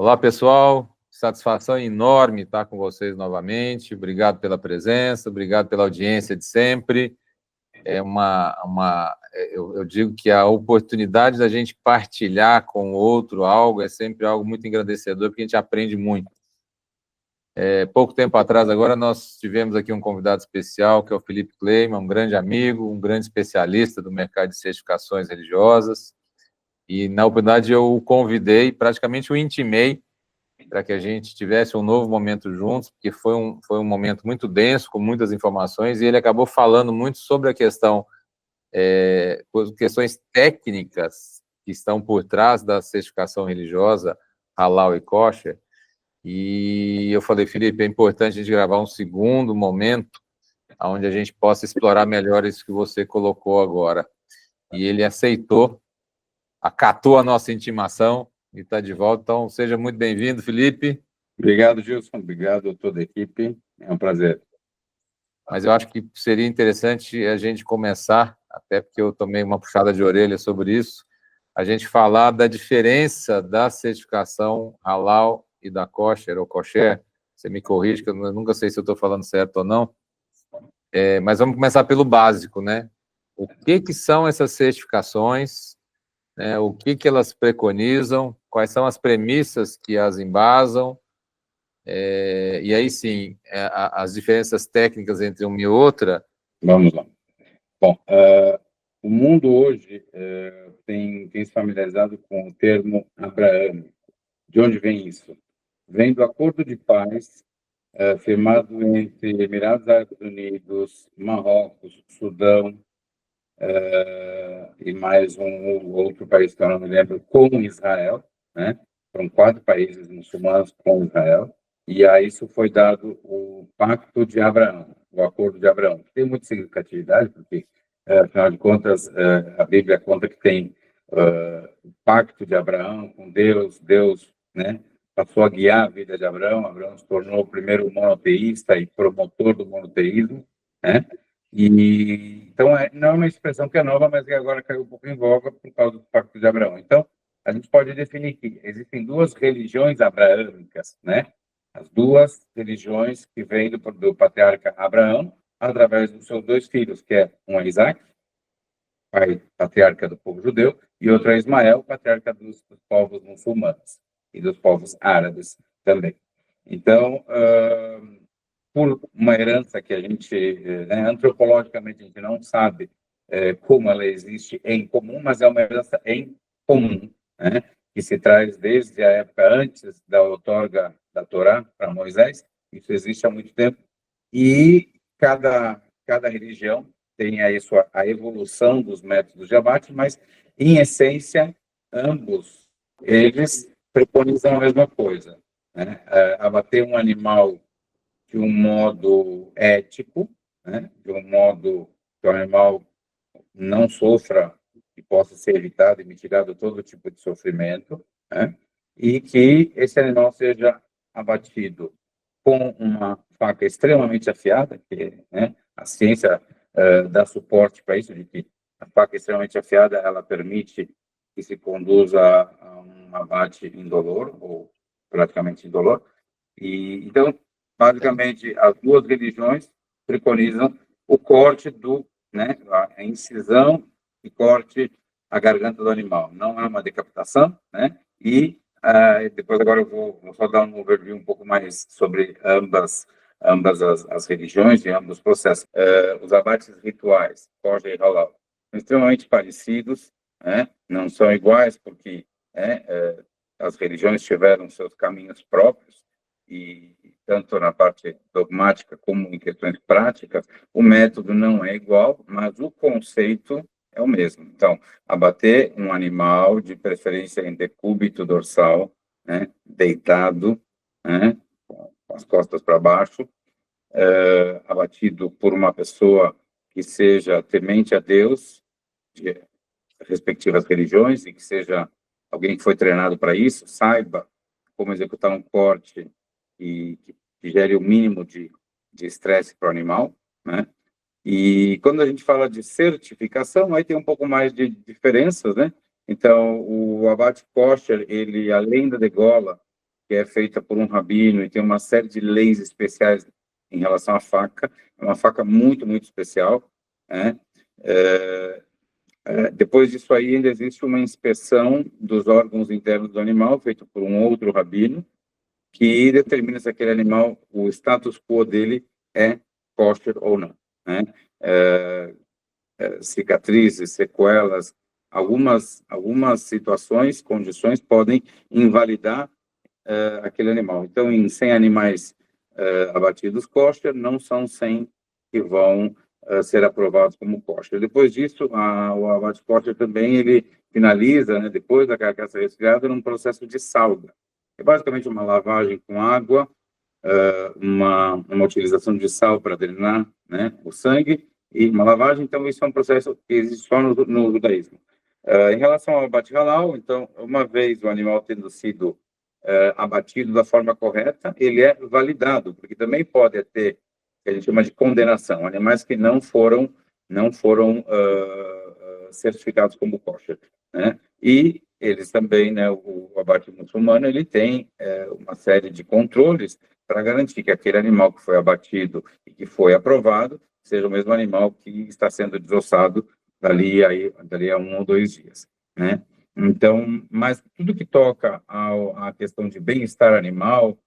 Olá, pessoal. Satisfação enorme estar com vocês novamente. Obrigado pela presença, obrigado pela audiência de sempre. Eu digo que a oportunidade da gente partilhar com o outro algo é sempre algo muito engrandecedor, porque a gente aprende muito. Pouco tempo atrás, agora, nós tivemos aqui um convidado especial, que é o Felipe Kleiman, um grande amigo, um grande especialista do mercado de certificações religiosas. E, na oportunidade, eu o convidei, praticamente o intimei, para que a gente tivesse um novo momento juntos, porque foi um momento muito denso, com muitas informações, e ele acabou falando muito sobre a questões técnicas que estão por trás da certificação religiosa Halal e Kosher. E eu falei, Felipe, é importante a gente gravar um segundo momento onde a gente possa explorar melhor isso que você colocou agora. E ele aceitou, acatou a nossa intimação e está de volta. Então, seja muito bem-vindo, Felipe. Obrigado, Gilson. Obrigado a toda a equipe. É um prazer. Mas eu acho que seria interessante a gente começar, até porque eu tomei uma puxada de orelha sobre isso, a gente falar da diferença da certificação Halal e da Kosher, ou Kosher. Você me corrige, que eu nunca sei se eu estou falando certo ou não. Mas vamos começar pelo básico, né? O que são essas certificações? Né? O que elas preconizam? Quais são as premissas que as embasam? E aí sim, as diferenças técnicas entre uma e outra. Vamos lá. Bom, o mundo hoje tem se familiarizado com o termo abraâmico. De onde vem isso? Vem do acordo de paz firmado entre Emirados Árabes Unidos, Marrocos, Sudão e mais um outro país que eu não me lembro, com Israel, né? Foram 4 países muçulmanos com Israel. E a isso foi dado o Pacto de Abraão, o Acordo de Abraão, que tem muita significatividade, porque, afinal de contas, a Bíblia conta que tem o Pacto de Abraão com Deus, né, passou a guiar a vida de Abraão, Abraão se tornou o primeiro monoteísta e promotor do monoteísmo, né? E, então, não é uma expressão que é nova, mas que agora caiu um pouco em voga por causa do Pacto de Abraão. Então, a gente pode definir que existem 2 religiões abraâmicas, né? As 2 religiões que vêm do patriarca Abraão, através dos seus 2 filhos, que é um é Isaac, pai patriarca do povo judeu, e outro é Ismael, patriarca dos povos muçulmanos e dos povos árabes também. Então, por uma herança que a gente, né, antropologicamente, a gente não sabe como ela existe em comum, mas é uma herança em comum, né? Que se traz desde a época antes da outorga da Torá para Moisés. Isso existe há muito tempo. E cada religião tem aí a evolução dos métodos de abate, mas, em essência, ambos eles preconizam a mesma coisa, né? Abater um animal de um modo ético, né? De um modo que o animal não sofra e possa ser evitado e mitigado todo tipo de sofrimento, né? E que esse animal seja abatido com uma faca extremamente afiada, que, né, a ciência dá suporte para isso, de que a faca extremamente afiada ela permite que se conduza a um abate indolor, ou praticamente indolor. E, então, basicamente, as 2 religiões preconizam o corte né, a incisão e corte a garganta do animal. Não é uma decapitação, né? E depois agora eu vou só dar um overview um pouco mais sobre ambas as religiões e ambos os processos. Os abates rituais, kosher e halal, são extremamente parecidos, né? Não são iguais porque as religiões tiveram seus caminhos próprios, e tanto na parte dogmática como em questões práticas, o método não é igual, mas o conceito é o mesmo. Então, abater um animal, de preferência em decúbito dorsal, né, deitado, né, com as costas para baixo, abatido por uma pessoa que seja temente a Deus, de respectivas religiões, e que seja alguém que foi treinado para isso, saiba como executar um corte que gere o mínimo de estresse para o animal, né? E quando a gente fala de certificação, aí tem um pouco mais de diferenças, né? Então, o abate kosher, ele, além da degola, que é feita por um rabino e tem uma série de leis especiais em relação à faca. É uma faca muito, muito especial, né? Depois disso aí, ainda existe uma inspeção dos órgãos internos do animal, feito por um outro rabino, que determina se aquele animal, o status quo dele é kosher ou não, né? Cicatrizes, sequelas, algumas situações, condições podem invalidar aquele animal. Então, em 100 animais abatidos kosher, não são 100 que vão ser aprovados como kosher. Depois disso, o abate kosher também ele finaliza, né, depois da carcaça resfriada, num processo de salga. É basicamente uma lavagem com água, uma utilização de sal para drenar, né, o sangue, e uma lavagem. Então, isso é um processo que existe só no judaísmo. Em relação ao abate halal, então, uma vez o animal tendo sido abatido da forma correta, ele é validado, porque também pode ter, que a gente chama de condenação, animais que não foram certificados como kosher, né? E eles também, né, o abate muçulmano, ele tem uma série de controles para garantir que aquele animal que foi abatido e que foi aprovado seja o mesmo animal que está sendo desossado dali a 1 ou 2 dias, né? Então, mas tudo que toca à questão de bem-estar animal,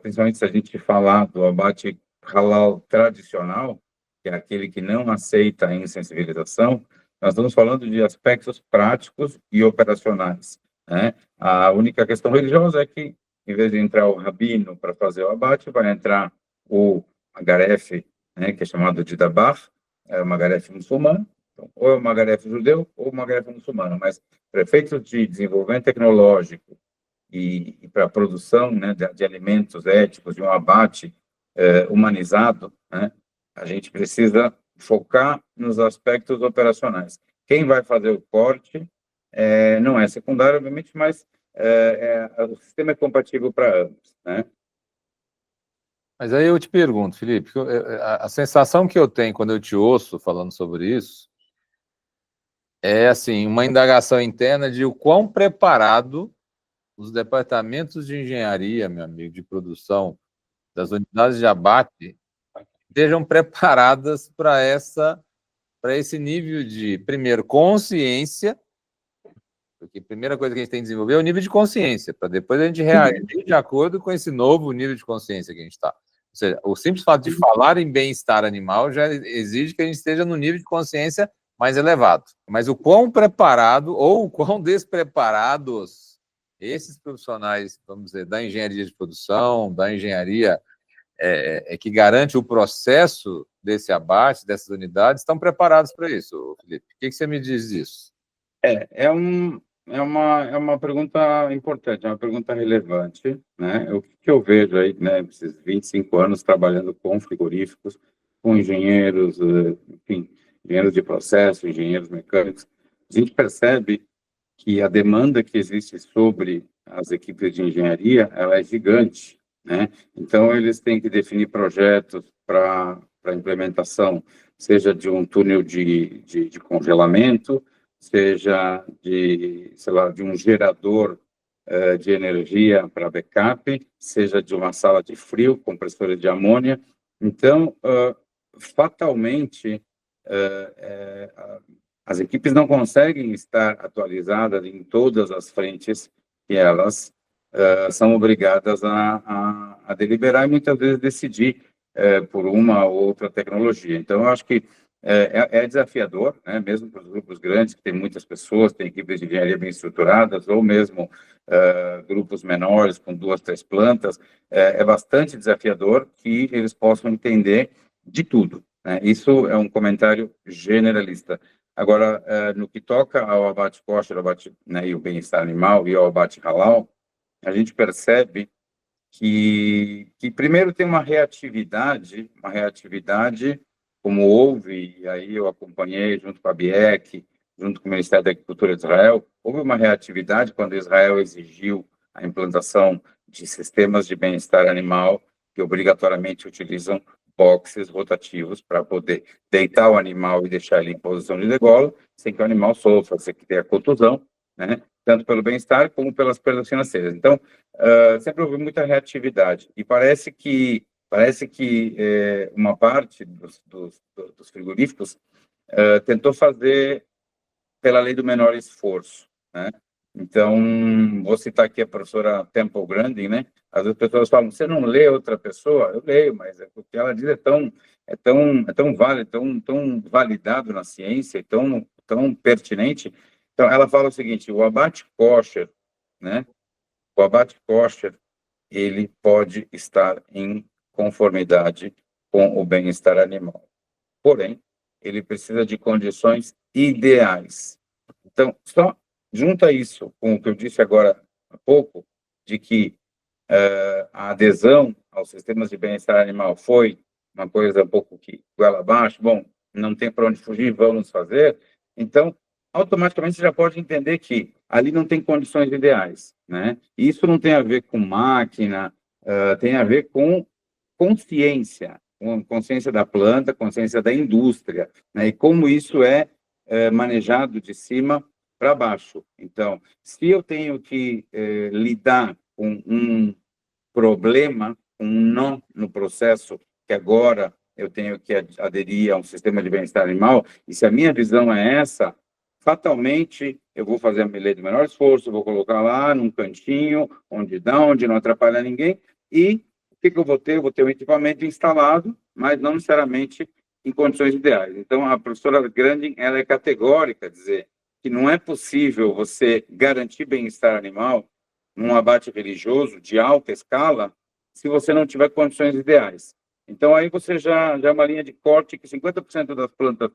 principalmente se a gente falar do abate halal tradicional, que é aquele que não aceita a insensibilização, nós estamos falando de aspectos práticos e operacionais, né? A única questão religiosa é que, em vez de entrar o rabino para fazer o abate, vai entrar o magarefe, né, que é chamado de dabar, é o magarefe muçulmano, então, ou é o magarefe judeu ou o magarefe muçulmano, mas para efeitos de desenvolvimento tecnológico e para a produção, né, de alimentos éticos, de um abate humanizado, né, a gente precisa focar nos aspectos operacionais. Quem vai fazer o corte não é secundário, obviamente, mas o sistema é compatível para ambos, né? Mas aí eu te pergunto, Felipe, a sensação que eu tenho quando eu te ouço falando sobre isso é, assim, uma indagação interna de o quão preparado os departamentos de engenharia, meu amigo, de produção das unidades de abate estejam preparadas para esse nível de, primeiro, consciência, porque a primeira coisa que a gente tem que desenvolver é o nível de consciência, para depois a gente reagir de acordo com esse novo nível de consciência que a gente está. Ou seja, o simples fato de falar em bem-estar animal já exige que a gente esteja no nível de consciência mais elevado. Mas o quão preparado ou o quão despreparados esses profissionais, vamos dizer, da engenharia de produção, da engenharia que garante o processo desse abate, dessas unidades, estão preparados para isso, Felipe? O que você me diz disso? É uma pergunta importante, é uma pergunta relevante, né? O que eu vejo aí, né, esses 25 anos trabalhando com frigoríficos, com engenheiros, enfim, engenheiros de processo, engenheiros mecânicos, a gente percebe que a demanda que existe sobre as equipes de engenharia, ela é gigante, né? Então, eles têm que definir projetos para implementação, seja de um túnel de congelamento, seja sei lá, de um gerador de energia para backup, seja de uma sala de frio, compressores de amônia. Então, fatalmente, as equipes não conseguem estar atualizadas em todas as frentes que elas são obrigadas a deliberar e muitas vezes decidir por uma ou outra tecnologia. Então, eu acho que é desafiador, né? Mesmo para os grupos grandes, que tem muitas pessoas, tem equipes de engenharia bem estruturadas, ou mesmo grupos menores, com 2, 3 plantas, é bastante desafiador que eles possam entender de tudo, né? Isso é um comentário generalista. Agora, no que toca ao abate kosher, né, e o bem-estar animal, e ao abate halal, a gente percebe que primeiro tem uma reatividade, como houve, e aí eu acompanhei junto com a BIEC, junto com o Ministério da Agricultura de Israel, houve uma reatividade quando Israel exigiu a implantação de sistemas de bem-estar animal que obrigatoriamente utilizam boxes rotativos para poder deitar o animal e deixar ele em posição de degola, sem que o animal sofra, sem que tenha contusão, né? tanto pelo bem-estar como pelas perdas financeiras. Então, sempre houve muita reatividade. E parece que uma parte dos frigoríficos tentou fazer pela lei do menor esforço, né? Então, vou citar aqui a professora Temple Grandin, né? Às vezes as pessoas falam, você não lê outra pessoa? Eu leio, mas o que ela diz é tão válido, tão validado na ciência, tão pertinente. Então, ela fala o seguinte, o abate kosher, né? O abate kosher, ele pode estar em conformidade com o bem-estar animal. Porém, ele precisa de condições ideais. Então, só junta isso com o que eu disse agora há pouco, de que a adesão aos sistemas de bem-estar animal foi uma coisa um pouco que goela abaixo, bom, não tem para onde fugir, vamos fazer. Então, automaticamente você já pode entender que ali não tem condições ideais, né? E isso não tem a ver com máquina, tem a ver com consciência da planta, consciência da indústria, né? E como isso é manejado de cima para baixo. Então, se eu tenho que lidar com um problema, um nó no processo, que agora eu tenho que aderir a um sistema de bem-estar animal, e se a minha visão é essa, fatalmente eu vou fazer a lei do menor esforço, vou colocar lá num cantinho, onde não atrapalha ninguém, e o que eu vou ter? Eu vou ter um equipamento instalado, mas não necessariamente em condições ideais. Então, a professora Grandin, ela é categórica, dizer que não é possível você garantir bem-estar animal num abate religioso de alta escala se você não tiver condições ideais. Então, aí você já é uma linha de corte que 50% das plantas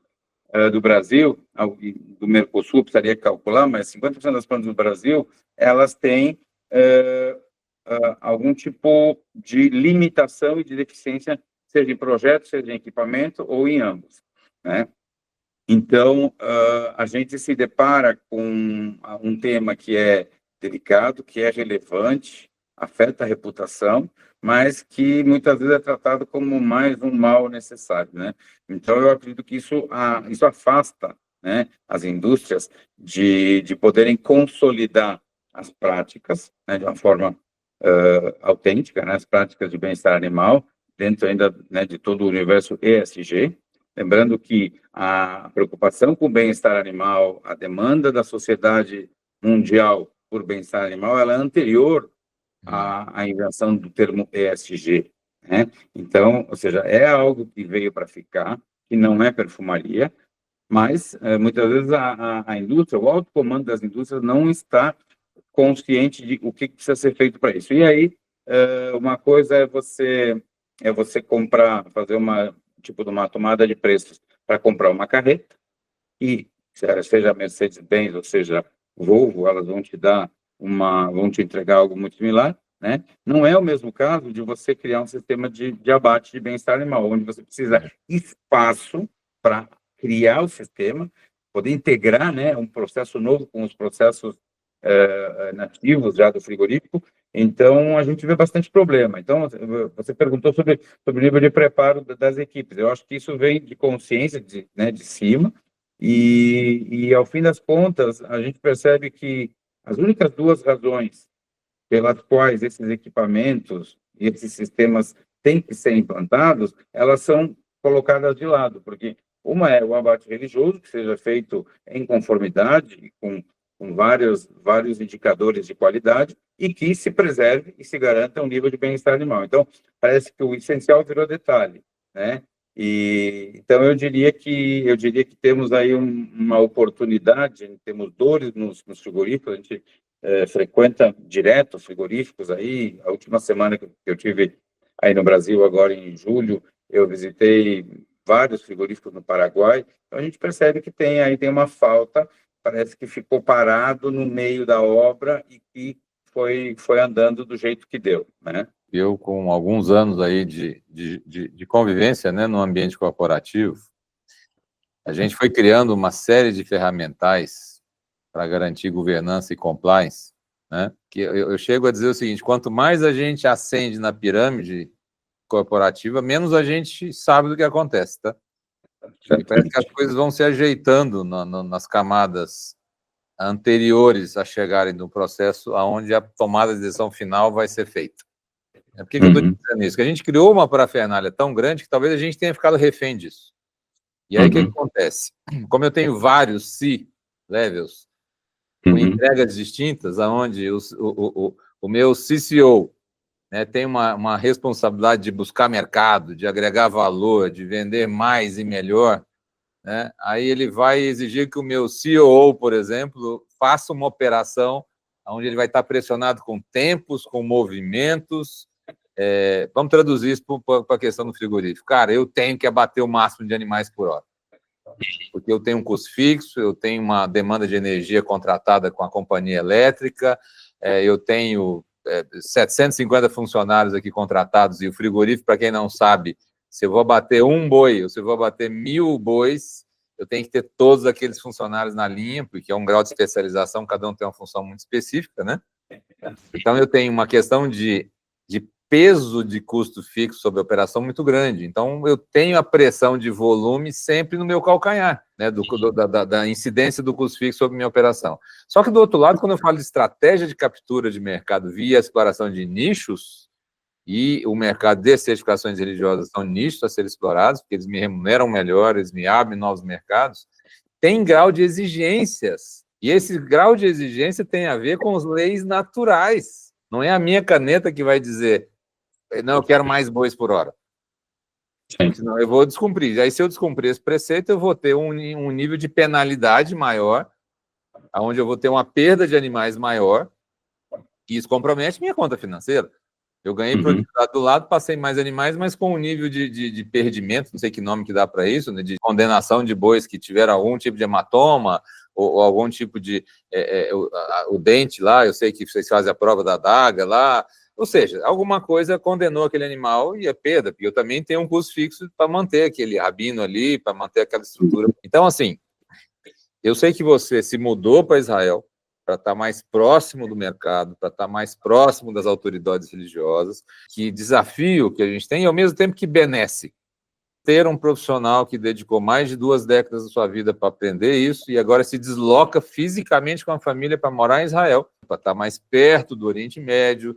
do Brasil, do Mercosul, precisaria calcular, mas 50% das plantas do Brasil, elas têm algum tipo de limitação e de deficiência, seja em projeto, seja em equipamento ou em ambos, né? Então, a gente se depara com um tema que é delicado, que é relevante, afeta a reputação, mas que muitas vezes é tratado como mais um mal necessário, né? Então, eu acredito que isso afasta, né, as indústrias de poderem consolidar as práticas, né, de uma forma autêntica, né, as práticas de bem-estar animal, dentro ainda, né, de todo o universo ESG. Lembrando que a preocupação com o bem-estar animal, a demanda da sociedade mundial por bem-estar animal, ela é anterior à invenção do termo ESG, né? Então, ou seja, é algo que veio para ficar, que não é perfumaria, mas muitas vezes a indústria, o alto comando das indústrias não está consciente de o que precisa ser feito para isso. E aí, uma coisa é você comprar, fazer uma tipo de uma tomada de preços para comprar uma carreta, e seja Mercedes-Benz ou seja Volvo, elas vão te entregar algo muito similar, né? Não é o mesmo caso de você criar um sistema de abate de bem-estar animal, onde você precisa espaço para criar o sistema, poder integrar, né, um processo novo com os processos nativos já do frigorífico. Então, a gente vê bastante problema. Então, você perguntou sobre o nível de preparo das equipes. Eu acho que isso vem de consciência, né, de cima, e, ao fim das contas, a gente percebe que as únicas duas razões pelas quais esses equipamentos e esses sistemas têm que ser implantados, elas são colocadas de lado, porque uma é o abate religioso, que seja feito em conformidade, com vários indicadores de qualidade, e que se preserve e se garanta um nível de bem-estar animal. Então, parece que o essencial virou detalhe, né? E então eu diria que temos aí uma oportunidade, temos dores nos frigoríficos, a gente frequenta direto frigoríficos aí. A última semana que eu tive aí no Brasil, agora em julho, eu visitei vários frigoríficos no Paraguai. Então a gente percebe que tem uma falta, parece que ficou parado no meio da obra e que foi andando do jeito que deu, né? Eu, com alguns anos aí de convivência, né, no ambiente corporativo, a gente foi criando uma série de ferramentais para garantir governança e compliance, né? Que eu chego a dizer o seguinte: quanto mais a gente ascende na pirâmide corporativa, menos a gente sabe do que acontece, tá? E parece que as coisas vão se ajeitando nas camadas anteriores a chegarem no processo onde a tomada de decisão final vai ser feita. Por que eu estou dizendo isso? Porque a gente criou uma parafernália tão grande que talvez a gente tenha ficado refém disso. E aí, o que acontece? Como eu tenho vários C-levels, com entregas distintas, onde o meu CCO, né, tem uma responsabilidade de buscar mercado, de agregar valor, de vender mais e melhor, né, aí ele vai exigir que o meu COO, por exemplo, faça uma operação onde ele vai estar pressionado com tempos, com movimentos. Vamos traduzir isso para a questão do frigorífico. Cara, eu tenho que abater o máximo de animais por hora, porque eu tenho um custo fixo, eu tenho uma demanda de energia contratada com a companhia elétrica, eu tenho 750 funcionários aqui contratados, e o frigorífico, para quem não sabe, se eu vou abater um boi ou se eu vou abater 1.000 bois, eu tenho que ter todos aqueles funcionários na linha, porque é um grau de especialização, cada um tem uma função muito específica, né? Então, eu tenho uma questão de peso de custo fixo sobre a operação muito grande. Então, eu tenho a pressão de volume sempre no meu calcanhar, né, da incidência do custo fixo sobre a minha operação. Só que, do outro lado, quando eu falo de estratégia de captura de mercado via exploração de nichos, e o mercado de certificações religiosas são nichos a serem explorados, porque eles me remuneram melhor, eles me abrem novos mercados, tem grau de exigências. E esse grau de exigência tem a ver com as leis naturais. Não é a minha caneta que vai dizer: não, eu quero mais bois por hora. Senão eu vou descumprir. Aí, se eu descumprir esse preceito, eu vou ter um nível de penalidade maior, onde eu vou ter uma perda de animais maior, e isso compromete minha conta financeira. Eu ganhei produtividade do lado, passei mais animais, mas com um nível de perdimento, não sei que nome que dá para isso, né, de condenação de bois que tiveram algum tipo de hematoma, ou algum tipo de... o dente lá, eu sei que vocês fazem a prova da adaga lá, ou seja, alguma coisa condenou aquele animal e é perda, porque eu também tenho um custo fixo para manter aquele rabino ali, para manter aquela estrutura. Então, assim, eu sei que você se mudou para Israel para estar mais próximo do mercado, para estar mais próximo das autoridades religiosas, que desafio que a gente tem, e ao mesmo tempo que benesse ter um profissional que dedicou mais de 2 décadas da sua vida para aprender isso e agora se desloca fisicamente com a família para morar em Israel, para estar mais perto do Oriente Médio.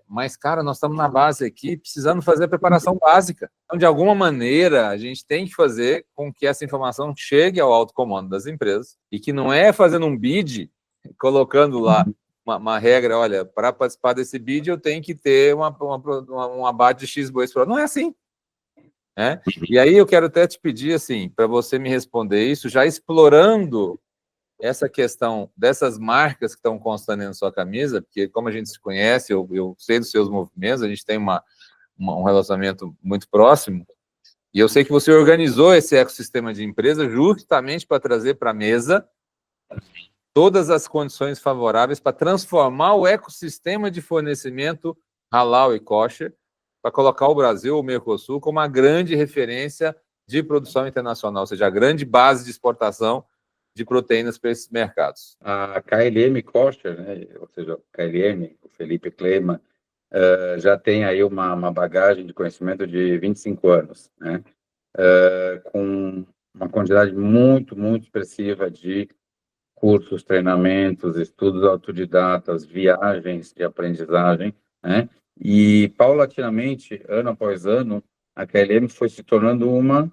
Mas, cara, nós estamos na base aqui precisando fazer a preparação básica. Então, de alguma maneira, a gente tem que fazer com que essa informação chegue ao alto comando das empresas e que não é fazendo um bid, colocando lá uma regra: olha, para participar desse bid eu tenho que ter um abate de X bois por hora. Não é assim. Né? E aí eu quero até te pedir, assim, para você me responder isso, já explorando essa questão dessas marcas que estão constando na sua camisa, porque como a gente se conhece, eu sei dos seus movimentos, a gente tem um relacionamento muito próximo, e eu sei que você organizou esse ecossistema de empresa justamente para trazer para a mesa todas as condições favoráveis para transformar o ecossistema de fornecimento halal e kosher, para colocar o Brasil, o Mercosul, como uma grande referência de produção internacional, ou seja, a grande base de exportação de proteínas para esses mercados. A KLM Kosher, né, ou seja, o KLM, o Felipe Kleiman, já tem aí uma bagagem de conhecimento de 25 anos, né, com uma quantidade muito, muito expressiva de cursos, treinamentos, estudos autodidatas, viagens de aprendizagem, né, e paulatinamente, ano após ano, a KLM foi se tornando uma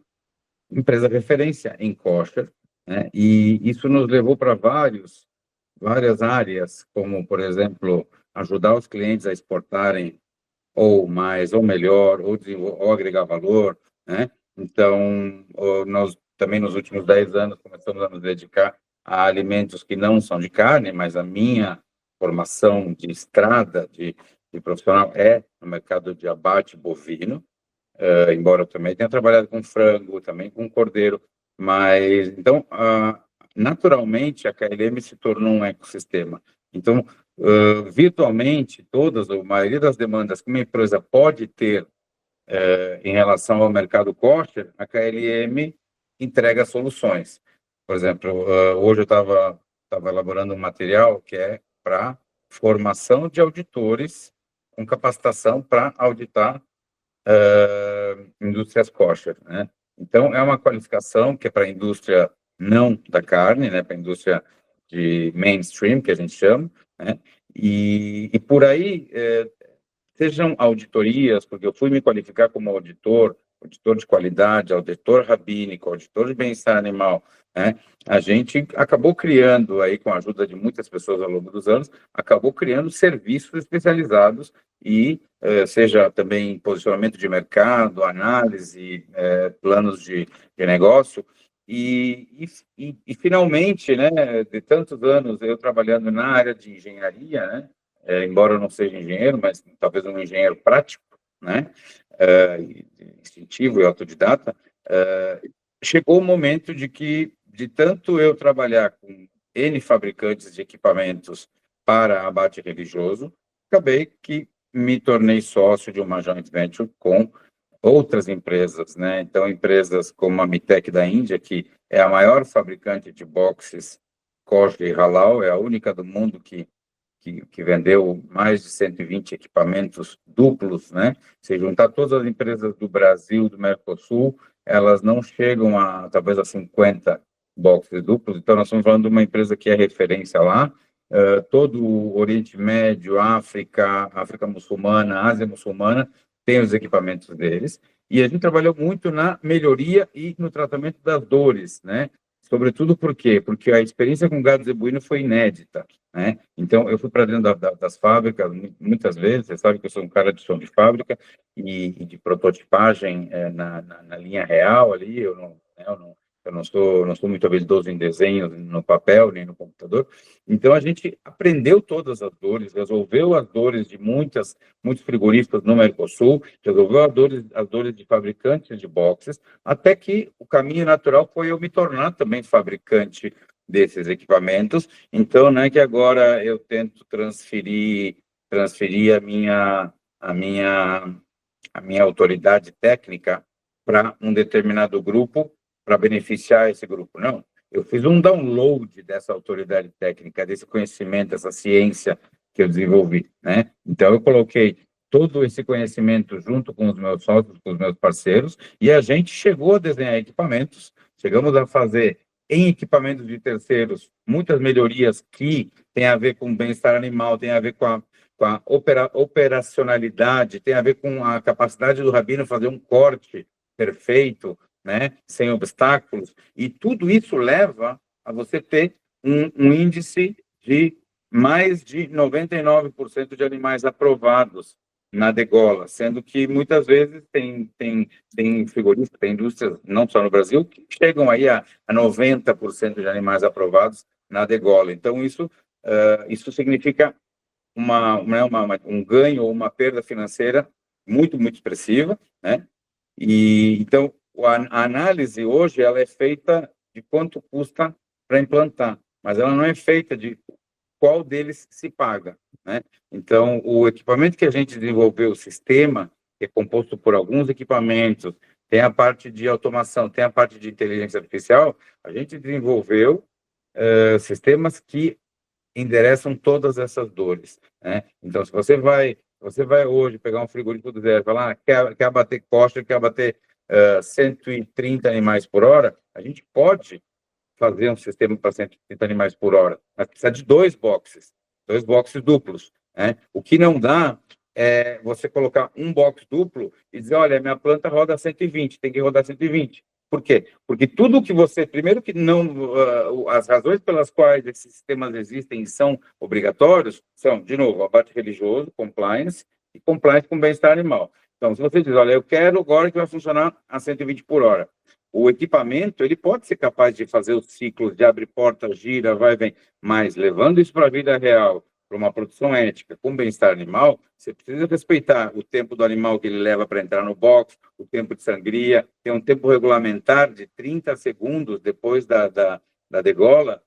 empresa referência em kosher, né, e isso nos levou para várias áreas, como, por exemplo, ajudar os clientes a exportarem ou mais, ou melhor, ou agregar valor, né? Então, nós também nos últimos 10 anos começamos a nos dedicar a alimentos que não são de carne, mas a minha formação de estrada, de profissional, é no mercado de abate bovino, embora eu também tenha trabalhado com frango, também com cordeiro, mas, então, naturalmente, a KLM se tornou um ecossistema. Então, virtualmente, todas, ou a maioria das demandas que uma empresa pode ter em relação ao mercado kosher, a KLM entrega soluções. Por exemplo, hoje eu estava elaborando um material que é para formação de auditores com capacitação para auditar indústrias kosher, né? Então, é uma qualificação que é para a indústria não da carne, né, para a indústria de mainstream, que a gente chama, né? E por aí, sejam auditorias, porque eu fui me qualificar como auditor de qualidade, auditor rabínico, auditor de bem-estar animal, né? A gente acabou criando aí, com a ajuda de muitas pessoas ao longo dos anos, acabou criando serviços especializados e seja também posicionamento de mercado, análise, planos de negócio, e finalmente, né, de tantos anos eu trabalhando na área de engenharia, né, embora eu não seja engenheiro, mas talvez um engenheiro prático, né, instintivo e autodidata, chegou o momento de que, de tanto eu trabalhar com N fabricantes de equipamentos para abate religioso, acabei que me tornei sócio de uma joint venture com outras empresas, né? Então, empresas como a Mitec da Índia, que é a maior fabricante de boxes kosher e halal, é a única do mundo que vendeu mais de 120 equipamentos duplos, né? Se juntar todas as empresas do Brasil, do Mercosul, elas não chegam a, talvez, a 50 boxes duplos. Então, nós estamos falando de uma empresa que é referência lá. Todo o Oriente Médio, África muçulmana, Ásia muçulmana, tem os equipamentos deles. E a gente trabalhou muito na melhoria e no tratamento das dores, né? Sobretudo por quê? Porque a experiência com gado zebuíno foi inédita, né? Então, eu fui para dentro das fábricas muitas vezes. Você sabe que eu sou um cara de som de fábrica e de prototipagem na linha real ali. Eu não sou muito habilidoso em desenho no papel nem no computador. Então, a gente aprendeu todas as dores, resolveu as dores de muitos frigoríficos no Mercosul, resolveu as dores de fabricantes de boxes, até que o caminho natural foi eu me tornar também fabricante desses equipamentos. Então, né, que agora eu tento transferir a minha autoridade técnica para um determinado grupo, para beneficiar esse grupo. Não, eu fiz um download dessa autoridade técnica, desse conhecimento, dessa ciência que eu desenvolvi, né? Então, eu coloquei todo esse conhecimento junto com os meus sócios, com os meus parceiros, e a gente chegou a desenhar equipamentos, chegamos a fazer em equipamentos de terceiros muitas melhorias que têm a ver com bem-estar animal, tem a ver com a operacionalidade, tem a ver com a capacidade do rabino fazer um corte perfeito, né, sem obstáculos, e tudo isso leva a você ter um índice de mais de 99% de animais aprovados na degola, sendo que muitas vezes tem frigoríficos, tem indústrias, não só no Brasil, que chegam aí a 90% de animais aprovados na degola. Então, isso significa um ganho ou uma perda financeira muito, muito expressiva, né? E então a análise hoje ela é feita de quanto custa para implantar, mas ela não é feita de qual deles se paga, né? Então, o equipamento que a gente desenvolveu, o sistema, que é composto por alguns equipamentos, tem a parte de automação, tem a parte de inteligência artificial, a gente desenvolveu sistemas que endereçam todas essas dores, né? Então, se você vai hoje pegar um frigorífico do zero e falar, quer abater costa, quer abater 130 animais por hora, a gente pode fazer um sistema para 130 animais por hora, mas precisa de dois boxes duplos, né? O que não dá é você colocar um box duplo e dizer, olha, minha planta roda 120, tem que rodar 120. Por quê? Porque tudo que você, primeiro que não, as razões pelas quais esses sistemas existem e são obrigatórios são, de novo, abate religioso, compliance, e compliance com bem-estar animal. Então, se você diz, olha, eu quero agora que vai funcionar a 120 por hora, o equipamento, ele pode ser capaz de fazer os ciclos de abre porta, gira, vai e vem, mas levando isso para a vida real, para uma produção ética, com bem-estar animal, você precisa respeitar o tempo do animal que ele leva para entrar no box, o tempo de sangria, tem um tempo regulamentar de 30 segundos depois da degola,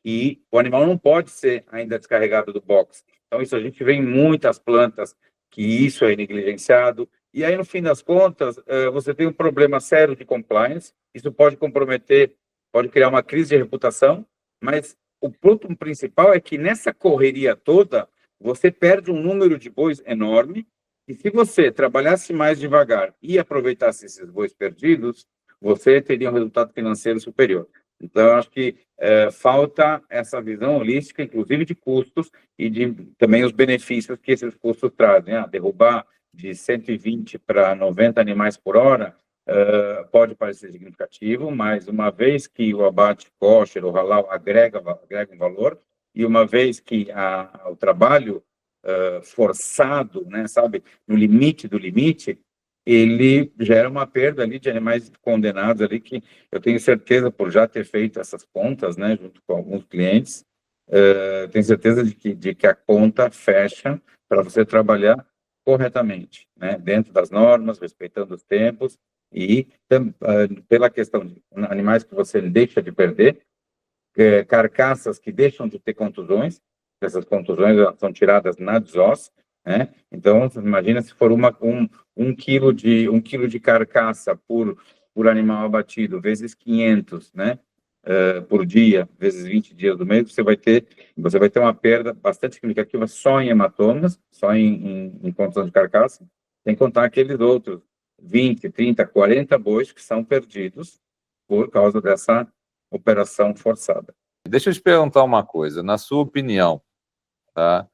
e o animal não pode ser ainda descarregado do box. Então, isso a gente vê em muitas plantas, que isso é negligenciado, e aí, no fim das contas, você tem um problema sério de compliance, isso pode comprometer, pode criar uma crise de reputação, mas o ponto principal é que nessa correria toda, você perde um número de bois enorme, e se você trabalhasse mais devagar e aproveitasse esses bois perdidos, você teria um resultado financeiro superior. Então, eu acho que falta essa visão holística, inclusive de custos e de também os benefícios que esses custos trazem. Derrubar de 120 para 90 animais por hora pode parecer significativo, mas uma vez que o abate kosher, o halal, agrega um valor, e uma vez que o trabalho forçado, né, sabe, no limite do limite, ele gera uma perda ali de animais condenados ali, que eu tenho certeza, por já ter feito essas contas, né, junto com alguns clientes, tenho certeza de que a conta fecha para você trabalhar corretamente, né, dentro das normas, respeitando os tempos, e pela questão de animais que você deixa de perder, carcaças que deixam de ter contusões, essas contusões são tiradas na DSOS, né? Então, imagina se for um quilo de carcaça por animal abatido, vezes 500, né? Por dia, vezes 20 dias do mês, você vai ter uma perda bastante significativa só em hematomas, só em contusão de carcaça, sem contar aqueles outros 20, 30, 40 bois que são perdidos por causa dessa operação forçada. Deixa eu te perguntar uma coisa, na sua opinião, tá?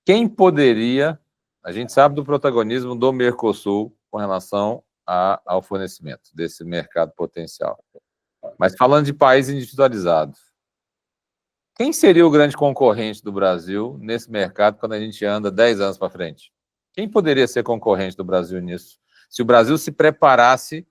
Quem poderia, a gente sabe do protagonismo do Mercosul com relação ao fornecimento desse mercado potencial, mas falando de país individualizado, quem seria o grande concorrente do Brasil nesse mercado quando a gente anda 10 anos para frente? Quem poderia ser concorrente do Brasil nisso? Se o Brasil se preparasse,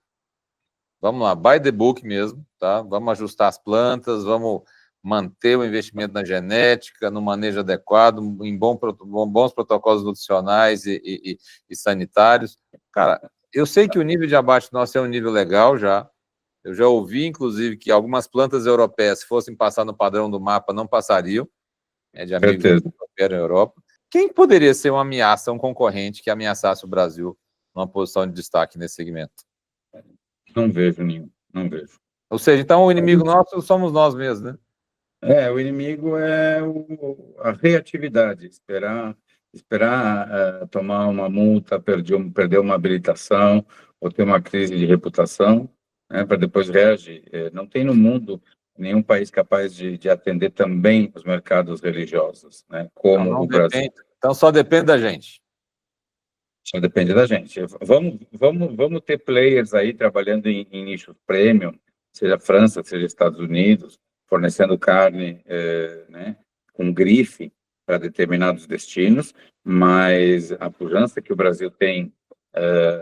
vamos lá, by the book mesmo, tá? Vamos ajustar as plantas, vamos manter o investimento na genética, no manejo adequado, em bons protocolos nutricionais e sanitários. Cara, eu sei que o nível de abate nosso é um nível legal já. Eu já ouvi, inclusive, que algumas plantas europeias, se fossem passar no padrão do mapa, não passariam, de amigos que operam na Europa. Quem poderia ser uma ameaça, um concorrente que ameaçasse o Brasil numa posição de destaque nesse segmento? Não vejo nenhum, não vejo. Ou seja, então o inimigo nosso somos nós mesmos, né? O inimigo é a reatividade, esperar tomar uma multa, perder uma habilitação ou ter uma crise de reputação, né, para depois reagir. Não tem no mundo nenhum país capaz de atender também os mercados religiosos, né, como Então, o Brasil. Então só depende da gente. Só depende da gente. Vamos ter players aí trabalhando em nichos premium, seja França, seja Estados Unidos, fornecendo carne, né, com grife para determinados destinos, mas a pujança que o Brasil tem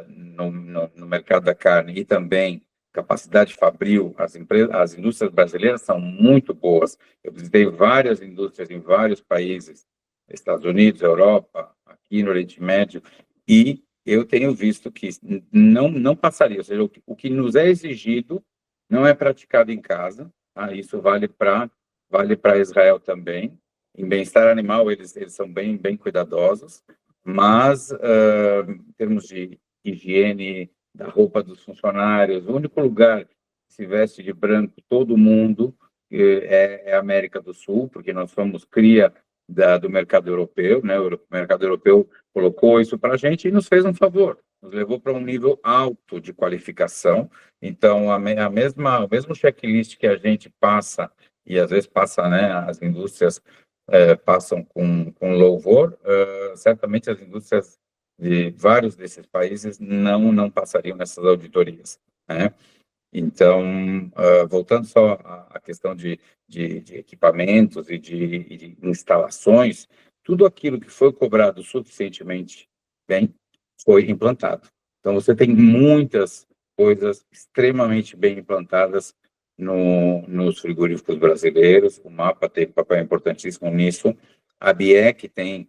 no mercado da carne e também capacidade fabril, as indústrias brasileiras são muito boas. Eu visitei várias indústrias em vários países, Estados Unidos, Europa, aqui no Oriente Médio, e eu tenho visto que não passaria, ou seja, o que nos é exigido não é praticado em casa, isso vale para Israel também. Em bem-estar animal, eles são bem cuidadosos, mas em termos de higiene da roupa dos funcionários, o único lugar que se veste de branco todo mundo é a América do Sul, porque nós somos cria do mercado europeu, né? O mercado europeu colocou isso para a gente e nos fez um favor, nos levou para um nível alto de qualificação. Então, o mesmo checklist que a gente passa, e às vezes passa, né, as indústrias passam com louvor, certamente as indústrias de vários desses países não passariam nessas auditorias, né? Então, voltando só à questão de equipamentos e de instalações, tudo aquilo que foi cobrado suficientemente bem foi implantado. Então, você tem muitas coisas extremamente bem implantadas nos frigoríficos brasileiros. O MAPA tem um papel importantíssimo nisso. A BIEC tem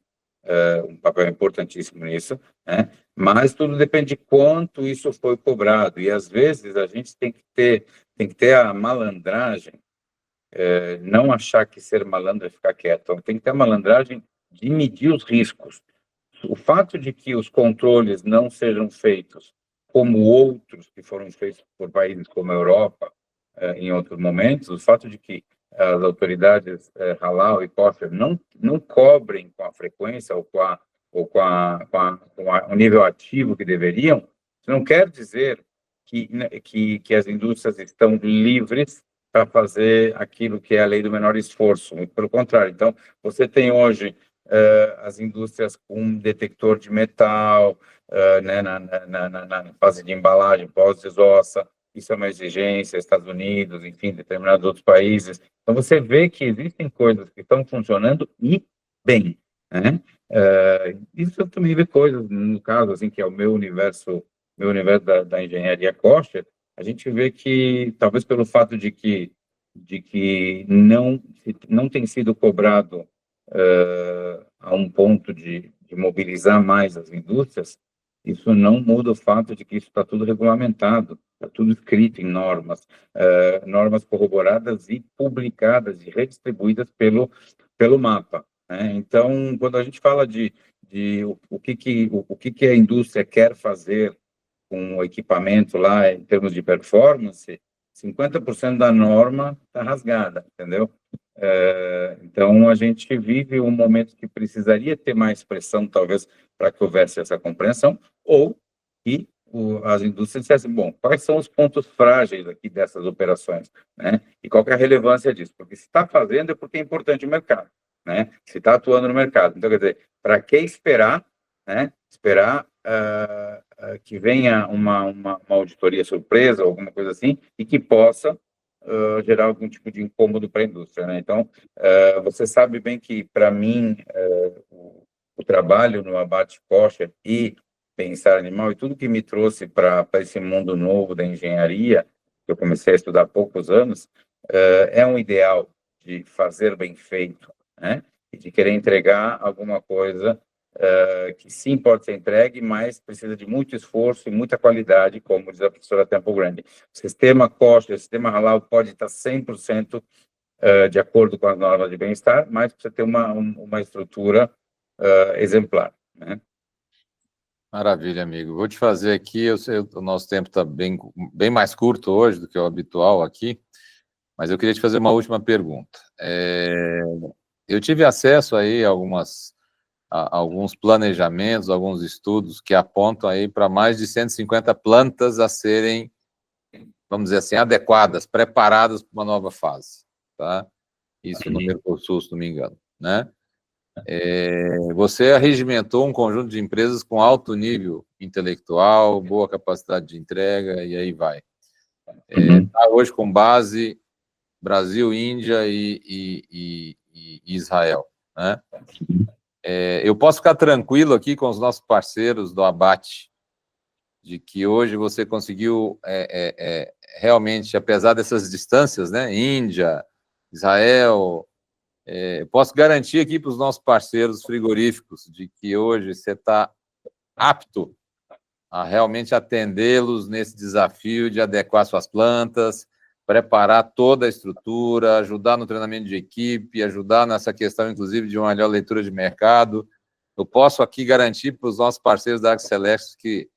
um papel importantíssimo nisso, né? Mas tudo depende de quanto isso foi cobrado, e às vezes a gente tem que ter a malandragem, não achar que ser malandro é ficar quieto, então, tem que ter a malandragem de medir os riscos. O fato de que os controles não sejam feitos como outros que foram feitos por países como a Europa, em outros momentos, o fato de que as autoridades halal e kosher não cobrem com a frequência ou com o nível ativo que deveriam, isso não quer dizer que as indústrias estão livres para fazer aquilo que é a lei do menor esforço, muito pelo contrário. Então, você tem hoje as indústrias com detector de metal, né, na fase de embalagem, pós-desossa, isso é uma exigência, Estados Unidos, enfim, determinados outros países. Então, você vê que existem coisas que estão funcionando e bem, né? Isso eu também vê coisas, no caso, assim, que é o meu universo da engenharia kosher, a gente vê que, talvez pelo fato de que não tem sido cobrado a um ponto de mobilizar mais as indústrias, isso não muda o fato de que isso está tudo regulamentado, está tudo escrito em normas, normas corroboradas e publicadas e redistribuídas pelo mapa, né? Então, quando a gente fala de o que a indústria quer fazer com o equipamento lá, em termos de performance, 50% da norma está rasgada, entendeu? Então, a gente vive um momento que precisaria ter mais pressão, talvez, para que houvesse essa compreensão, ou que as indústrias dissessem, bom, quais são os pontos frágeis aqui dessas operações, né? E qual que é a relevância disso? Porque se está fazendo é porque é importante o mercado, né? Se está atuando no mercado. Então, quer dizer, para que esperar, né? Esperar que venha uma auditoria surpresa, alguma coisa assim, e que possa gerar algum tipo de incômodo para a indústria, né? Então, você sabe bem que, para mim, o trabalho no abate kosher e bem-estar animal e tudo que me trouxe para esse mundo novo da engenharia, que eu comecei a estudar há poucos anos, é um ideal de fazer bem feito, né? E de querer entregar alguma coisa que sim pode ser entregue, mas precisa de muito esforço e muita qualidade, como diz a professora Temple Grande. O sistema kosher, o sistema halal pode estar 100% de acordo com as normas de bem-estar, mas precisa ter uma estrutura exemplar, né? Maravilha, amigo. Vou te fazer aqui, eu sei, o nosso tempo está bem mais curto hoje do que o habitual aqui, mas eu queria te fazer uma última pergunta. Eu tive acesso aí a alguns planejamentos, alguns estudos que apontam aí para mais de 150 plantas a serem, vamos dizer assim, adequadas, preparadas para uma nova fase, tá? Isso no Mercosul, se não me engano, né? Você arregimentou um conjunto de empresas com alto nível intelectual, boa capacidade de entrega, e aí vai. Tá hoje com base Brasil, Índia e Israel, né? Eu posso ficar tranquilo aqui com os nossos parceiros do Abate, de que hoje você conseguiu realmente, apesar dessas distâncias, né, Índia, Israel, posso garantir aqui para os nossos parceiros frigoríficos de que hoje você está apto a realmente atendê-los nesse desafio de adequar suas plantas, preparar toda a estrutura, ajudar no treinamento de equipe, ajudar nessa questão, inclusive, de uma melhor leitura de mercado. Eu posso aqui garantir para os nossos parceiros da AgriSelect que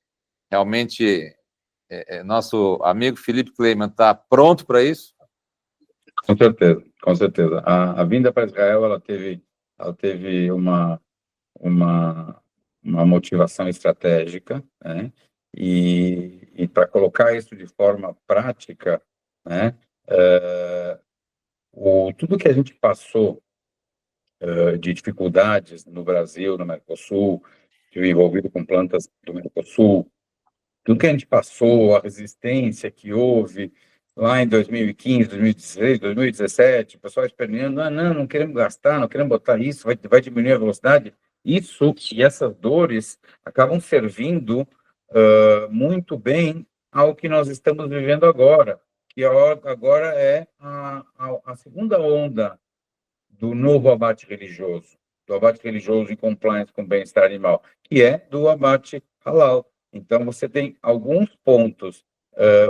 realmente nosso amigo Felipe Kleiman está pronto para isso? Com certeza, com certeza. A vinda para Israel, ela teve uma motivação estratégica, né? E para colocar isso de forma prática, né? Tudo que a gente passou de dificuldades no Brasil, no Mercosul, tive envolvido com plantas do Mercosul, tudo que a gente passou, a resistência que houve lá em 2015, 2016, 2017, o pessoal esperneando, não queremos gastar, não queremos botar isso, vai diminuir a velocidade. Isso e essas dores acabam servindo muito bem ao que nós estamos vivendo agora, que agora é a segunda onda do novo abate religioso, do abate religioso em compliance com o bem-estar animal, que é do abate halal. Então, você tem alguns pontos.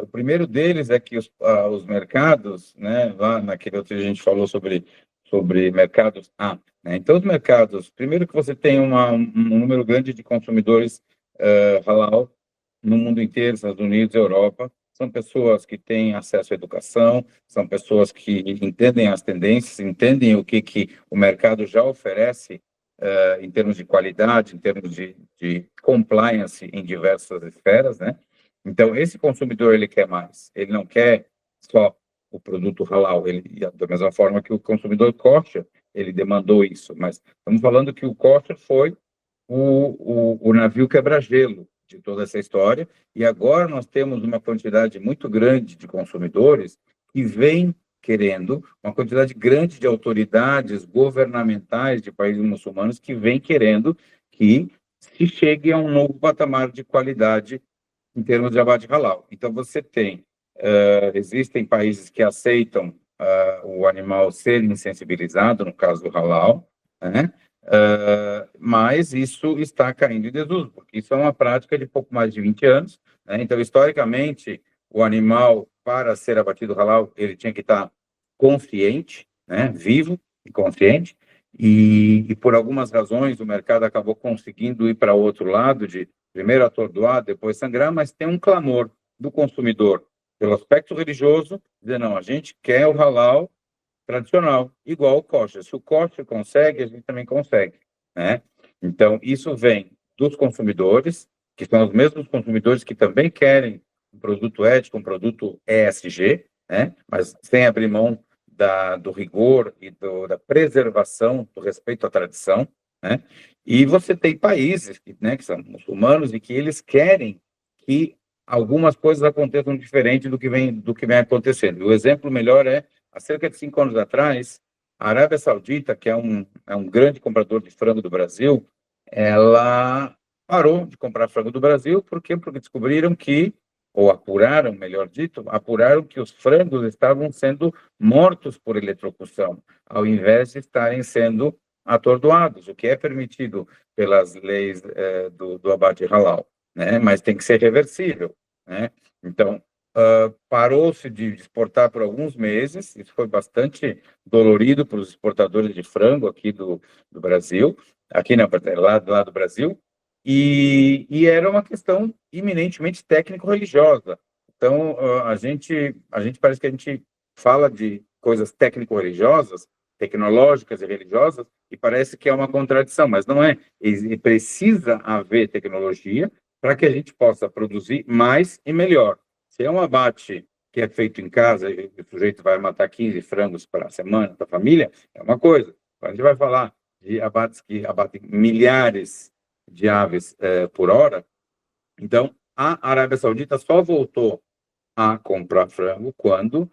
O primeiro deles é que os mercados, né, lá naquele outro dia a gente falou sobre mercados A, né? Então, os mercados, primeiro que você tem um número grande de consumidores halal no mundo inteiro, Estados Unidos, Europa, são pessoas que têm acesso à educação, são pessoas que entendem as tendências, entendem o que o mercado já oferece em termos de qualidade, em termos de compliance em diversas esferas, né? Então, esse consumidor, ele quer mais. Ele não quer só o produto halal, da mesma forma que o consumidor kosher, ele demandou isso, mas estamos falando que o kosher foi o navio quebra-gelo de toda essa história, e agora nós temos uma quantidade muito grande de consumidores que vêm querendo, uma quantidade grande de autoridades governamentais de países muçulmanos que vêm querendo que se chegue a um novo patamar de qualidade em termos de abate halal. Então, você tem, existem países que aceitam o animal ser insensibilizado, no caso do halal, né? Mas isso está caindo em desuso, porque isso é uma prática de pouco mais de 20 anos, né? Então, historicamente, o animal, para ser abatido halal, ele tinha que estar consciente, né? Vivo e consciente, e por algumas razões o mercado acabou conseguindo ir para o outro lado, de primeiro atordoar, depois sangrar, mas tem um clamor do consumidor pelo aspecto religioso, dizer, não, a gente quer o halal tradicional, igual o kosher. Se o kosher consegue, a gente também consegue, né? Então, isso vem dos consumidores, que são os mesmos consumidores que também querem um produto ético, um produto ESG, né? Mas sem abrir mão do rigor e da preservação, do respeito à tradição, né? E você tem países que são muçulmanos e que eles querem que algumas coisas aconteçam diferente do que vem acontecendo. O exemplo melhor é, há cerca de 5 anos atrás, a Arábia Saudita, que é um grande comprador de frango do Brasil, ela parou de comprar frango do Brasil, por quê? Porque descobriram que, ou apuraram, melhor dito, apuraram que os frangos estavam sendo mortos por eletrocução, ao invés de estarem sendo atordoados, o que é permitido pelas leis do abate halal, né? Mas tem que ser reversível, né? Então, parou-se de exportar por alguns meses, isso foi bastante dolorido para os exportadores de frango aqui do Brasil, aqui lá do Brasil, e era uma questão eminentemente técnico-religiosa. Então, a gente parece que a gente fala de coisas técnico-religiosas, tecnológicas e religiosas, e parece que é uma contradição, mas não é. E precisa haver tecnologia para que a gente possa produzir mais e melhor. Se é um abate que é feito em casa e o sujeito vai matar 15 frangos para a semana, para a família, é uma coisa. A gente vai falar de abates que abatem milhares de aves por hora. Então, a Arábia Saudita só voltou a comprar frango quando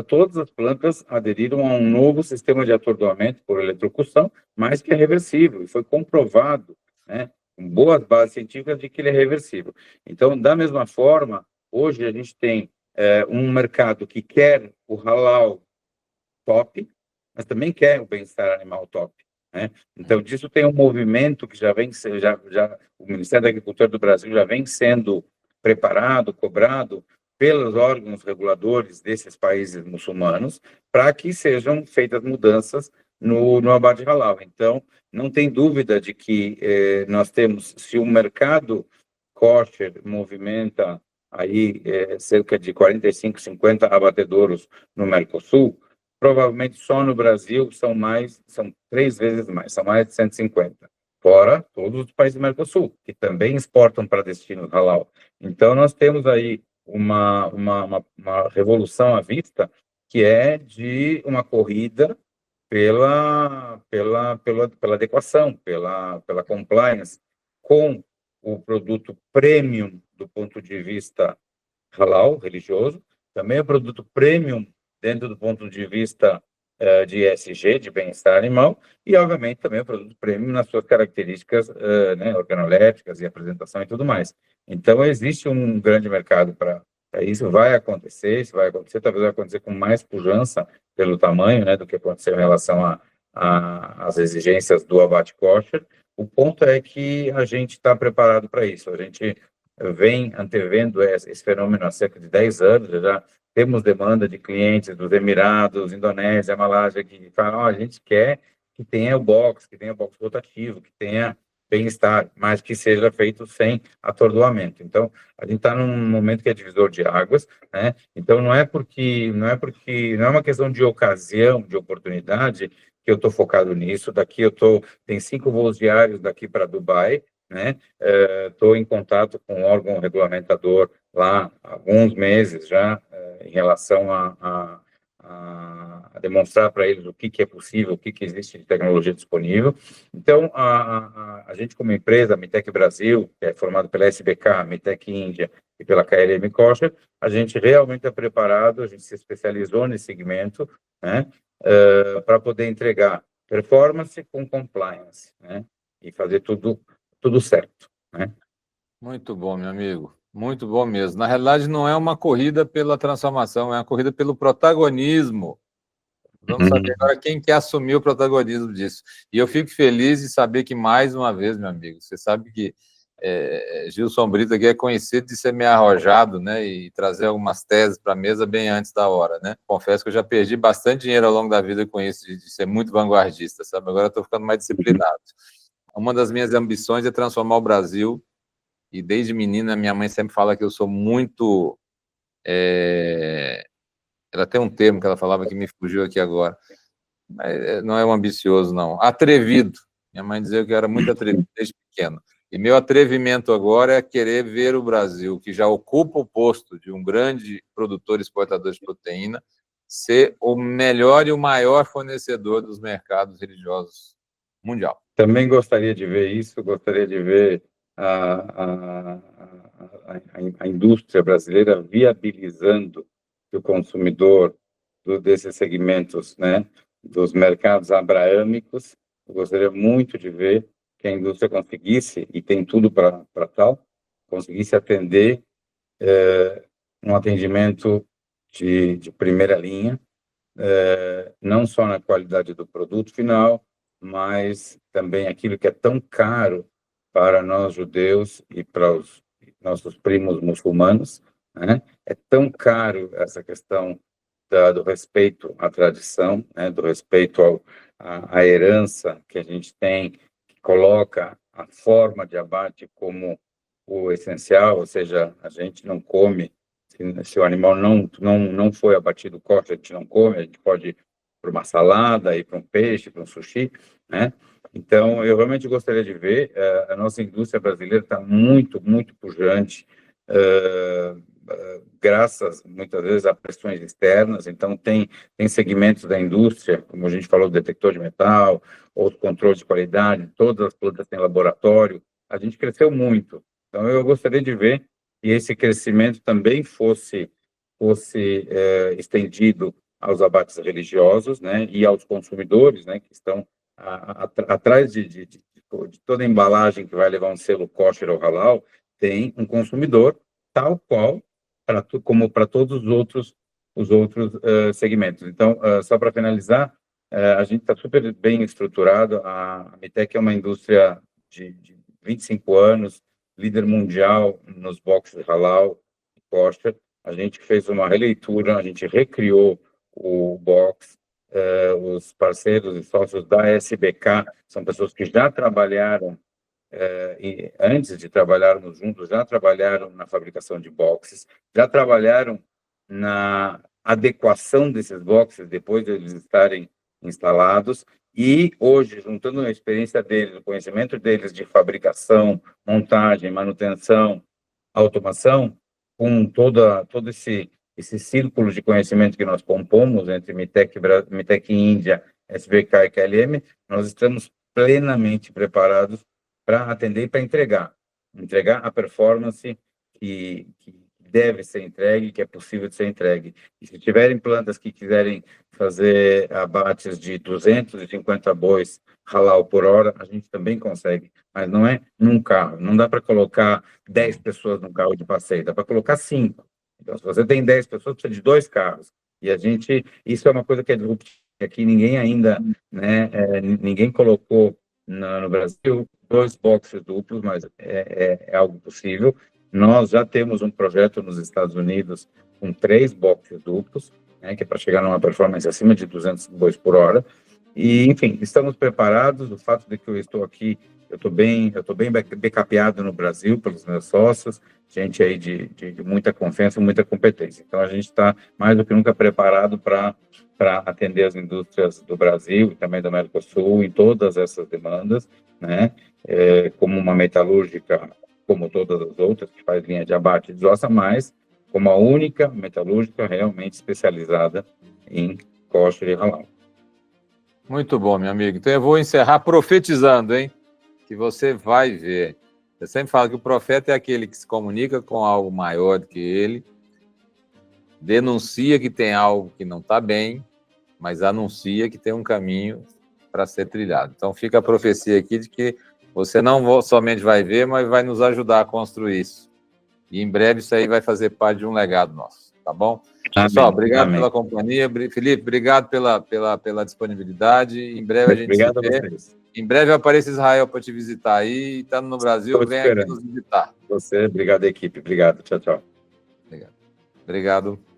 todas as plantas aderiram a um novo sistema de atordoamento por eletrocução, mas que é reversível, e foi comprovado, né, com boas bases científicas de que ele é reversível. Então, da mesma forma, hoje a gente tem um mercado que quer o halal top, mas também quer o bem-estar animal top, né? Então, disso tem um movimento que já vem, o Ministério da Agricultura do Brasil já vem sendo preparado, cobrado pelos órgãos reguladores desses países muçulmanos, para que sejam feitas mudanças no abate halal. Então, não tem dúvida de que nós temos, se o mercado kosher movimenta aí cerca de 45, 50 abatedouros no Mercosul, provavelmente só no Brasil são 3 vezes mais, são mais de 150, fora todos os países do Mercosul, que também exportam para destino halal. Então, nós temos aí uma revolução à vista, que é de uma corrida pela adequação, pela compliance com o produto premium do ponto de vista halal, religioso, também o produto premium dentro do ponto de vista de ESG, de bem-estar animal, e, obviamente, também o produto premium nas suas características né, organolépticas e apresentação e tudo mais. Então, existe um grande mercado para isso, isso vai acontecer, talvez vai acontecer com mais pujança pelo tamanho, né, do que aconteceu em relação às exigências do abate kosher. O ponto é que a gente está preparado para isso, a gente vem antevendo esse fenômeno há cerca de 10 anos, já temos demanda de clientes dos Emirados, Indonésia, Malásia, que falam, a gente quer que tenha que tenha o box rotativo, que tenha bem-estar, mas que seja feito sem atordoamento. Então, a gente está num momento que é divisor de águas, né? Então, não é uma questão de ocasião, de oportunidade, que eu estou focado nisso. Tem 5 voos diários daqui para Dubai, né? Estou em contato com o órgão regulamentador lá há alguns meses já, em relação a demonstrar para eles o que é possível, o que existe de tecnologia disponível. Então, a gente como empresa, a Mitec Brasil, que é formada pela SBK, Mitec Índia e pela KLM Kosher, a gente realmente é preparado, a gente se especializou nesse segmento, né, para poder entregar performance com compliance, né, e fazer tudo certo, né. Muito bom, meu amigo. Muito bom mesmo. Na realidade, não é uma corrida pela transformação, é uma corrida pelo protagonismo. Vamos saber agora quem quer assumir o protagonismo disso. E eu fico feliz de saber que, mais uma vez, meu amigo, você sabe que Gilson Brito aqui é conhecido de ser meio arrojado, né, e trazer algumas teses para a mesa bem antes da hora, né? Confesso que eu já perdi bastante dinheiro ao longo da vida com isso, de ser muito vanguardista, sabe? Agora eu estou ficando mais disciplinado. Uma das minhas ambições é transformar o Brasil, e desde menina minha mãe sempre fala que eu sou muito... Ela tem um termo que ela falava que me fugiu aqui agora, mas não é um ambicioso, não. Atrevido. Minha mãe dizia que eu era muito atrevido desde pequeno. E meu atrevimento agora é querer ver o Brasil, que já ocupa o posto de um grande produtor e exportador de proteína, ser o melhor e o maior fornecedor dos mercados religiosos mundial. Também gostaria de ver isso, gostaria de ver a indústria brasileira viabilizando que o consumidor desses segmentos, né, dos mercados abraâmicos. Eu gostaria muito de ver que a indústria conseguisse, e tem tudo para tal, conseguisse atender um atendimento de primeira linha, não só na qualidade do produto final, mas também aquilo que é tão caro para nós judeus e para os nossos primos muçulmanos, né? É tão caro essa questão do respeito à tradição, né? Do respeito à herança que a gente tem, que coloca a forma de abate como o essencial, ou seja, a gente não come, se o animal não foi abatido kosher, a gente não come, a gente pode ir para uma salada, ir para um peixe, para um sushi, né? Então, eu realmente gostaria de ver, a nossa indústria brasileira está muito, muito pujante, graças, muitas vezes, a pressões externas. Então, tem segmentos da indústria, como a gente falou, detector de metal, outros controles de qualidade, todas as plantas têm laboratório, a gente cresceu muito. Então, eu gostaria de ver que esse crescimento também fosse estendido aos abates religiosos, né, e aos consumidores, né, que estão atrás de toda a embalagem que vai levar um selo kosher ou halal, tem um consumidor tal qual como para todos os outros segmentos. Então, só para finalizar, a gente está super bem estruturado. A Mitec é uma indústria de 25 anos, líder mundial nos boxes halal e kosher. A gente fez uma releitura, a gente recriou o box. Os parceiros e sócios da SBK são pessoas que já trabalharam, e antes de trabalharmos juntos, já trabalharam na fabricação de boxes, já trabalharam na adequação desses boxes depois de eles estarem instalados, e hoje, juntando a experiência deles, o conhecimento deles de fabricação, montagem, manutenção, automação, com todo esse círculo de conhecimento que nós compomos entre Mitec Índia, SBK e KLM, nós estamos plenamente preparados para atender e para entregar a performance que deve ser entregue, que é possível de ser entregue. E se tiverem plantas que quiserem fazer abates de 250 bois halal por hora, a gente também consegue, mas não é num carro. Não dá para colocar 10 pessoas num carro de passeio, dá para colocar 5. Então, se você tem 10 pessoas, precisa de 2 carros. E isso é uma coisa que é disruptiva, que ninguém ainda, né, ninguém colocou no Brasil 2 boxes duplos, mas é algo possível. Nós já temos um projeto nos Estados Unidos com 3 boxes duplos, né, que é para chegar numa performance acima de 200 bois por hora. E, enfim, estamos preparados. O fato de que eu estou aqui, eu estou bem backupeado no Brasil pelos meus sócios, gente aí de muita confiança, muita competência. Então, a gente está mais do que nunca preparado para atender as indústrias do Brasil e também do Mercosul em todas essas demandas, né? Como uma metalúrgica, como todas as outras, que faz linha de abate e desossa, mas como a única metalúrgica realmente especializada em kosher e halal. Muito bom, meu amigo. Então eu vou encerrar profetizando, hein? Que você vai ver. Eu sempre falo que o profeta é aquele que se comunica com algo maior do que ele, denuncia que tem algo que não está bem, mas anuncia que tem um caminho para ser trilhado. Então fica a profecia aqui de que você não somente vai ver, mas vai nos ajudar a construir isso. E em breve isso aí vai fazer parte de um legado nosso, tá bom? Amém. Pessoal, obrigado Amém. pela companhia. Felipe, obrigado pela disponibilidade. Em breve a gente Obrigado se vê. a vocês. Em breve aparece Israel para te visitar aí. Estando no Brasil, Estou vem aqui esperando. nos visitar. Você, obrigado, equipe. Obrigado. Tchau, tchau. Obrigado.